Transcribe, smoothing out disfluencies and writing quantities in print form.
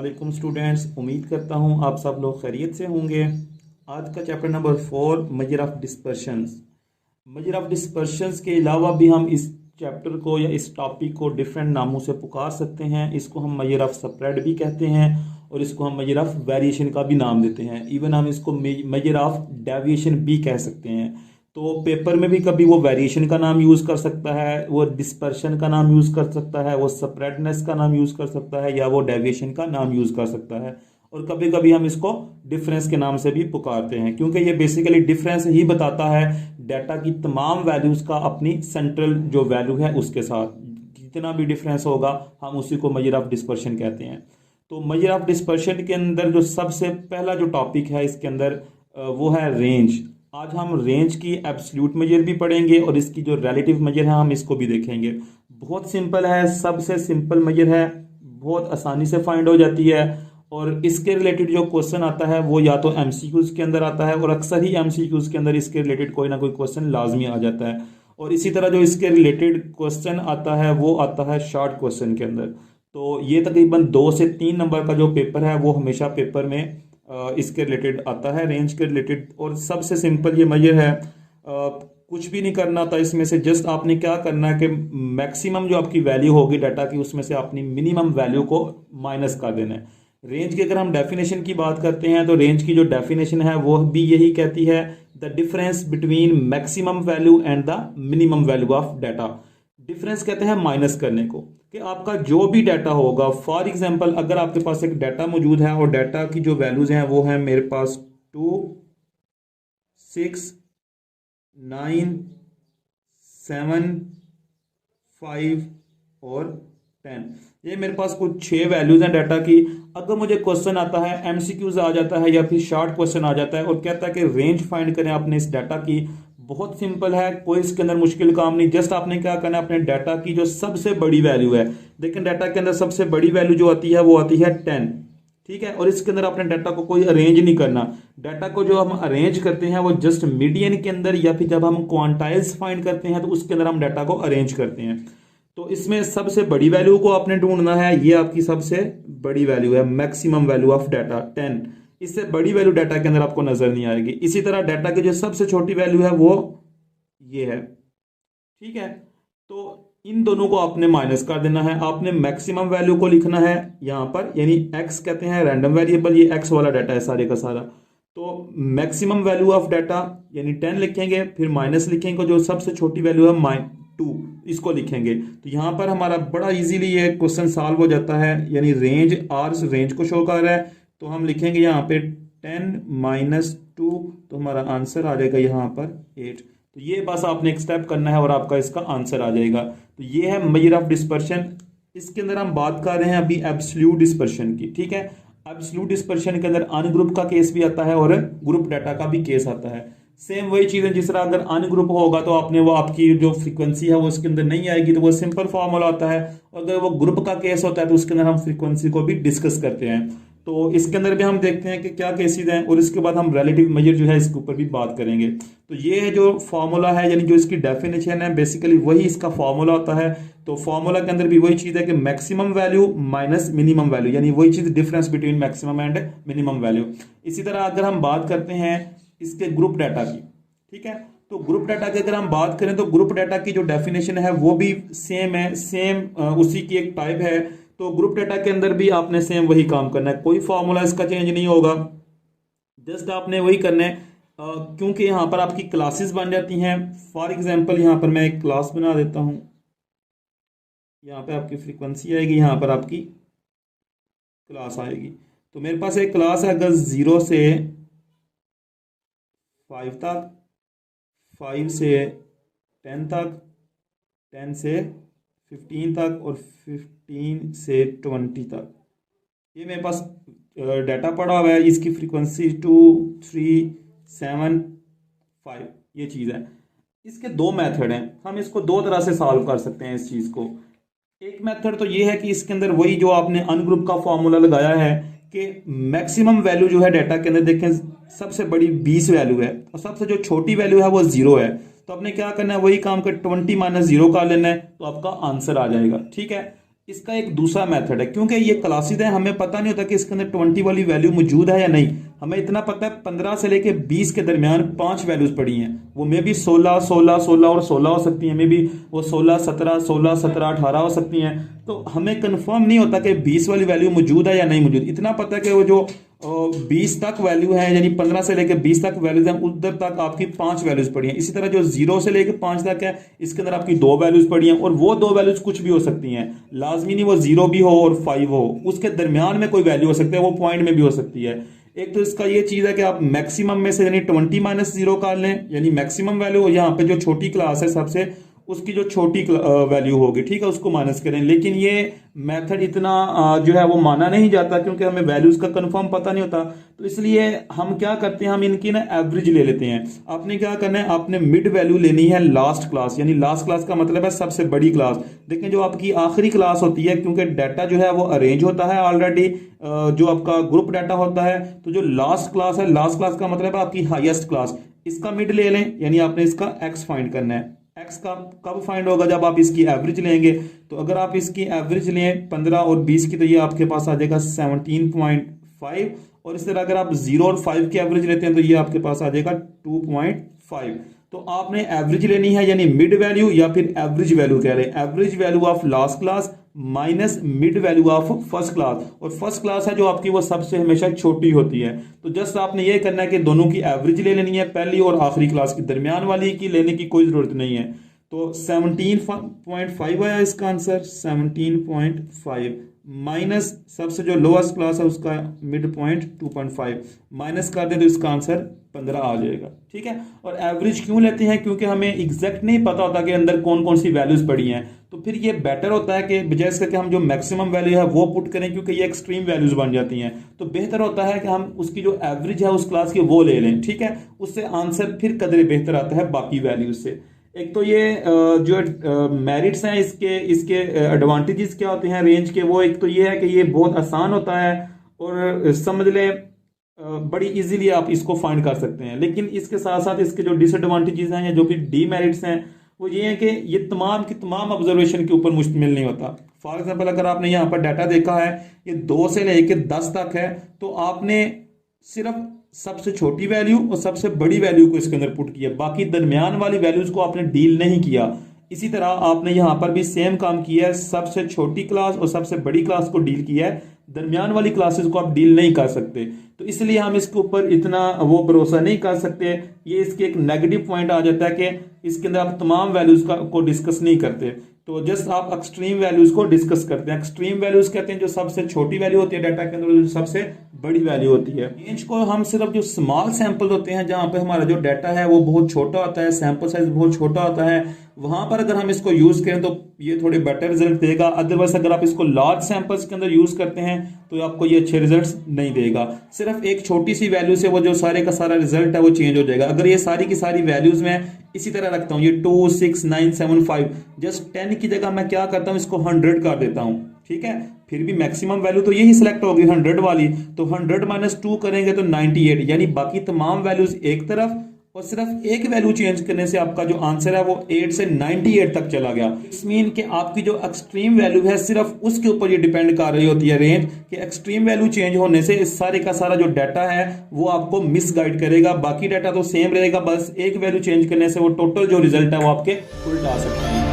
वालेकुम स्टूडेंट्स, उम्मीद करता हूँ आप सब लोग खैरियत से होंगे। आज का chapter number 4 measure of dispersions. Measure of dispersions के अलावा भी हम इस चैप्टर को या इस टॉपिक को डिफरेंट नामों से पुकार सकते हैं। इसको हम मेजर ऑफ स्प्रेड भी कहते हैं और इसको हम मेजर ऑफ वेरिएशन का भी नाम देते हैं। इवन हम इसको मेजर ऑफ डेविएशन भी कह सकते हैं। तो पेपर में भी कभी वो वेरिएशन का नाम यूज कर सकता है, वो डिस्पर्शन का नाम यूज कर सकता है, वो स्प्रेडनेस का नाम यूज कर सकता है, या वो डेविएशन का नाम यूज कर सकता है। और कभी कभी हम इसको डिफरेंस के नाम से भी पुकारते हैं, क्योंकि ये बेसिकली डिफरेंस ही बताता है डाटा की तमाम वैल्यूज का अपनी सेंट्रल जो वैल्यू है उसके साथ जितना भी डिफरेंस होगा हम उसी को मेजर ऑफ डिस्पर्शन कहते हैं। तो मेजर ऑफ डिस्पर्शन के अंदर जो सबसे पहला जो टॉपिक है इसके अंदर वो है रेंज। आज हम रेंज की एब्सोल्यूट मेजर भी पढ़ेंगे और इसकी जो रिलेटिव मेजर है हम इसको भी देखेंगे। बहुत सिंपल है, सबसे सिंपल मेजर है, बहुत आसानी से फाइंड हो जाती है। और इसके रिलेटेड जो क्वेश्चन आता है वो या तो एमसीक्यूज के अंदर आता है और अक्सर ही एमसीक्यूज के अंदर इसके रिलेटेड कोई ना कोई क्वेश्चन लाजमी आ जाता है। और इसी तरह जो इसके रिलेटेड क्वेश्चन आता है वो आता है शॉर्ट क्वेश्चन के अंदर। तो ये तकरीबन 2 से 3 नंबर का जो पेपर है वो हमेशा पेपर में इसके रिलेटेड आता है, रेंज के रिलेटेड। और सबसे सिंपल ये मेजर है, कुछ भी नहीं करना था इसमें से। जस्ट आपने क्या करना है कि मैक्सिमम जो आपकी वैल्यू होगी डाटा की उसमें से अपनी मिनिमम वैल्यू को माइनस कर देना है। रेंज की अगर हम डेफिनेशन की बात करते हैं तो रेंज की जो डेफिनेशन है वो भी यही कहती है, the difference between maximum value and the minimum value of data. Difference कहते हैं माइनस करने को, कि आपका जो भी डाटा होगा, फॉर एग्जांपल अगर आपके पास एक डाटा मौजूद है और डाटा की जो वैल्यूज हैं वो है मेरे पास 2, 6, 9, 7, 5 और 10। ये मेरे पास कुछ 6 वैल्यूज हैं डाटा की। अगर मुझे क्वेश्चन आता है, एमसीक्यूज आ जाता है या फिर शॉर्ट क्वेश्चन आ जाता है और कहता है कि रेंज फाइंड करें आपने इस डाटा की, बहुत सिंपल है, कोई इसके अंदर मुश्किल काम नहीं। जस्ट आपने क्या करना है, अपने डाटा की जो सबसे बड़ी वैल्यू है, देखें डाटा के अंदर सबसे बड़ी वैल्यू जो आती है वो आती है 10, ठीक है। और इसके अंदर अपने डाटा को कोई अरेंज नहीं करना। डाटा को जो हम अरेंज करते हैं वो जस्ट मीडियन के अंदर या फिर जब हम क्वांटाइल्स फाइंड करते हैं तो उसके अंदर हम डाटा को अरेंज करते हैं। तो इसमें सबसे बड़ी वैल्यू को आपने ढूंढना है, ये आपकी सबसे बड़ी वैल्यू है, मैक्सिमम वैल्यू ऑफ डाटा 10। इससे बड़ी वैल्यू डाटा के अंदर आपको नजर नहीं आएगी। इसी तरह डाटा की जो सबसे छोटी वैल्यू है वो ये है, ठीक है। तो इन दोनों को आपने माइनस कर देना है। आपने मैक्सिमम वैल्यू को लिखना है यहां पर, यानी एक्स कहते हैं रैंडम वेरिएबल, ये एक्स वाला डाटा है सारे का सारा। तो मैक्सिमम वैल्यू ऑफ डाटा यानी 10 लिखेंगे, फिर माइनस लिखेंगे, जो सबसे छोटी वैल्यू है 2 इसको लिखेंगे। तो यहां पर हमारा बड़ा इजीली ये क्वेश्चन सॉल्व हो जाता है, यानी रेंज आर रेंज को शो कर रहा है। तो हम लिखेंगे यहाँ पे 10 - 2, तो हमारा आंसर आ जाएगा यहाँ पर 8। तो ये बस आपने एक स्टेप करना है और आपका इसका आंसर आ जाएगा। तो ये है मेजर ऑफ डिस्पर्शन। इसके अंदर हम बात कर रहे हैं अभी एब्सोल्यूट डिस्पर्शन की, ठीक है। एब्सोल्यूट डिस्पर्शन के अंदर अनग्रुप का केस भी आता है और ग्रुप डाटा का भी केस आता है। सेम वही चीज है, जिस तरह अगर अनग्रुप होगा तो आपने वो आपकी जो फ्रीक्वेंसी है वो उसके अंदर नहीं आएगी, तो वो सिंपल फॉर्मूला होता है। अगर वो ग्रुप का केस होता है तो उसके अंदर हम फ्रीक्वेंसी को भी डिस्कस करते हैं। तो इसके अंदर भी हम देखते हैं कि क्या केसेस हैं और इसके बाद हम रिलेटिव मेजर जो है इसके ऊपर भी बात करेंगे। तो ये है जो फॉर्मूला है, यानी जो इसकी डेफिनेशन है, बेसिकली वही इसका फॉर्मूला होता है। तो फॉर्मूला के अंदर भी वही चीज है कि maximum value minus minimum value, यानी वही चीज difference between maximum and minimum value. इसी तरह अगर हम बात करते हैं इसके ग्रुप डाटा की, ठीक है, तो ग्रुप डाटा की अगर हम बात करें तो ग्रुप डाटा की जो डेफिनेशन है वो भी सेम है, सेम उसी की एक टाइप है। तो ग्रुप डाटा के अंदर भी आपने सेम वही काम करना है, कोई फॉर्मूला इसका चेंज नहीं होगा। जस्ट आपने वही करना है, क्योंकि यहां पर आपकी क्लासेस बन जाती हैं। फॉर एग्जांपल यहां पर मैं एक क्लास बना देता हूं, यहां पे आपकी फ्रीक्वेंसी आएगी, यहां पर आपकी क्लास आएगी। तो मेरे पास एक क्लास है अगर 0 से 5 तक, 5 से 10 तक, 10 से 15 तक और 15 से 20 तक। ये मेरे पास डाटा पड़ा हुआ है, इसकी फ्रीक्वेंसी 2, 3, 7, 5 ये चीज़ है। इसके 2 मेथड हैं, हम इसको 2 तरह से सॉल्व कर सकते हैं इस चीज़ को। एक मेथड तो ये है कि इसके अंदर वही जो आपने अनग्रुप का फॉर्मूला लगाया है कि मैक्सिमम वैल्यू जो है डाटा के अंदर, देखें सबसे बड़ी 20 वैल्यू है और सबसे जो छोटी वैल्यू है वो 0 है। तो आपने क्या करना है, वही काम कर 20 - 0 कर लेना है, तो आपका आंसर आ जाएगा, ठीक है। इसका एक दूसरा मेथड है, क्योंकि ये क्लासेस है, हमें पता नहीं होता कि इसके अंदर 20 वाली वैल्यू मौजूद है या नहीं। हमें इतना पता है 15 से लेके 20 के दरमियान 5 वैल्यूज पड़ी हैं, वो मे भी 16 16 16 और 16 हो सकती हैं, मे भी वो 16 17 16 17 18 हो सकती हैं। तो हमें कंफर्म नहीं होता कि 20 वाली वैल्यू मौजूद है या नहीं मौजूद। इतना पता है कि वो जो 20 तक वैल्यू है, यानी 15 से लेकर 20 तक वैल्यूज हैं, उधर तक आपकी 5 वैल्यूज पड़ी हैं। इसी तरह जो 0 से लेकर 5 तक है, इसके अंदर आपकी 2 वैल्यूज पड़ी हैं, और वो 2 वैल्यूज कुछ भी हो सकती हैं, लाजमी नहीं वो 0 भी हो और 5 हो, उसके दरमियान में कोई वैल्यू हो सकती है, वो पॉइंट में भी हो सकती है। एक तो इसका ये चीज है कि आप मैक्सिमम में से यानी 20 माइनस 0 कर लें, यानी मैक्सिमम वैल्यू, यहाँ पे जो छोटी क्लास है सबसे, उसकी जो छोटी वैल्यू होगी, ठीक है, उसको माइनस करें। लेकिन ये मेथड इतना जो है वो माना नहीं जाता, क्योंकि हमें वैल्यूज का कंफर्म पता नहीं होता। तो इसलिए हम क्या करते हैं, हम इनकी ना एवरेज ले लेते हैं। आपने क्या करना है, आपने मिड वैल्यू लेनी है लास्ट क्लास, यानी लास्ट क्लास का मतलब है सबसे बड़ी क्लास। देखें जो आपकी आखिरी क्लास होती है, क्योंकि डाटा जो है वो अरेंज होता है ऑलरेडी, जो आपका ग्रुप डाटा होता है, तो जो लास्ट क्लास है, लास्ट क्लास का मतलब है आपकी हाईएस्ट क्लास, इसका मिड ले लें, यानी आपने इसका एक्स फाइंड करना है। एक्स का कब फाइंड होगा, जब आप इसकी एवरेज लेंगे। तो अगर आप इसकी एवरेज लें 15 और 20 की, तो ये आपके पास आ जाएगा 17.5, और इस तरह अगर आप 0 और 5 की एवरेज लेते हैं तो ये आपके पास आ जाएगा 2.5। तो आपने एवरेज लेनी है, यानी मिड वैल्यू या फिर एवरेज वैल्यू कह रहे हैं, average value of last class minus mid value of first class. और फर्स्ट क्लास है जो आपकी, वो सबसे हमेशा छोटी होती है। तो जस्ट आपने ये करना है कि दोनों की एवरेज ले लेनी है, पहली और आखिरी क्लास की, दरमियान वाली की लेने की कोई जरूरत नहीं है। तो 17.5 आया इसका आंसर, 17.5 माइनस सबसे जो लोएस्ट क्लास है उसका मिड पॉइंट 2.5 माइनस कर दे तो इसका आंसर 15 आ जाएगा, ठीक है। और एवरेज क्यों लेते हैं, क्योंकि हमें एग्जैक्ट नहीं पता होता कि अंदर कौन कौन सी वैल्यूज पड़ी हैं। तो फिर ये बेटर होता है कि बजाय इसके कि हम जो मैक्सिमम वैल्यू है वो पुट करें, क्योंकि ये एक्सट्रीम वैल्यूज बन जाती हैं। तो बेहतर होता है कि हम उसकी जो एवरेज है उस क्लास की वो ले लें, ठीक है। उससे आंसर फिर कदरे बेहतर आता है बाकी वैल्यूज से। एक तो ये जो मेरिट्स हैं इसके इसके एडवांटेजेस क्या होते हैं रेंज के, वो एक तो ये है कि ये बहुत आसान होता है, और समझ लें बड़ी इजीली आप इसको फाइंड कर सकते हैं। लेकिन इसके साथ साथ इसके जो डिसएडवांटेजेस हैं या जो फिर डीमेरिट्स हैं, वो ये है कि ये तमाम की तमाम ऑब्जर्वेशन के ऊपर मुश्तमिल नहीं होता। फॉर एग्जाम्पल अगर आपने यहाँ पर डाटा देखा है, ये 2 से लेकर 10 तक है, तो आपने सिर्फ सबसे छोटी वैल्यू और सबसे बड़ी वैल्यू को इसके अंदर पुट किया, बाकी दरमियान वाली वैल्यूज को आपने डील नहीं किया। इसी तरह आपने यहां पर भी सेम काम किया है, सबसे छोटी क्लास और सबसे बड़ी क्लास को डील किया है, दरमियान वाली क्लासेस को आप डील नहीं कर सकते। तो इसलिए हम इसके ऊपर इतना वो भरोसा नहीं कर सकते। ये इसके एक नेगेटिव पॉइंट आ जाता है कि इसके अंदर आप तमाम वैल्यूज को डिस्कस नहीं करते, तो जस्ट आप एक्सट्रीम वैल्यूज को डिस्कस करते हैं। एक्सट्रीम वैल्यूज कहते हैं जो सबसे छोटी वैल्यू होती है डाटा के अंदर, जो सबसे बड़ी वैल्यू होती है। रेंज को हम सिर्फ जो स्मॉल सैंपल होते हैं, जहां पे हमारा जो डाटा है वो बहुत छोटा होता है, सैंपल साइज बहुत छोटा होता है, वहां पर अगर हम इसको यूज करें तो ये थोड़े बेटर रिजल्ट देगा। अदरवाइज अगर आप इसको लार्ज सैंपल्स के अंदर यूज करते हैं तो आपको ये अच्छे रिजल्ट्स नहीं देगा। सिर्फ एक छोटी सी वैल्यू से वो जो सारे का सारा रिजल्ट है वो चेंज हो जाएगा। अगर ये सारी की सारी वैल्यूज में इसी तरह रखता हूं, ये 2 6 9 7 5, जस्ट 10 की जगह मैं क्या करता हूं, इसको 100 कर देता हूं, ठीक है। फिर भी मैक्सिमम वैल्यू तो यही सिलेक्ट होगी 100 वाली, तो 100 माइनस 2 करेंगे तो 98, यानी बाकी तमाम वैल्यूज एक तरफ, और सिर्फ एक वैल्यू चेंज करने से आपका जो आंसर है वो 8 से 98 तक चला गया। इट्स मीन कि आपकी जो एक्सट्रीम वैल्यू है सिर्फ उसके ऊपर ये डिपेंड कर रही होती है रेंज, कि एक्सट्रीम वैल्यू चेंज होने से इस सारे का सारा जो डाटा है वो आपको मिसगाइड करेगा, बाकी डाटा तो सेम रहेगा, बस एक वैल्यू चेंज करने से वो टोटल जो रिजल्ट है वो आपके उल्टा आ सकता है।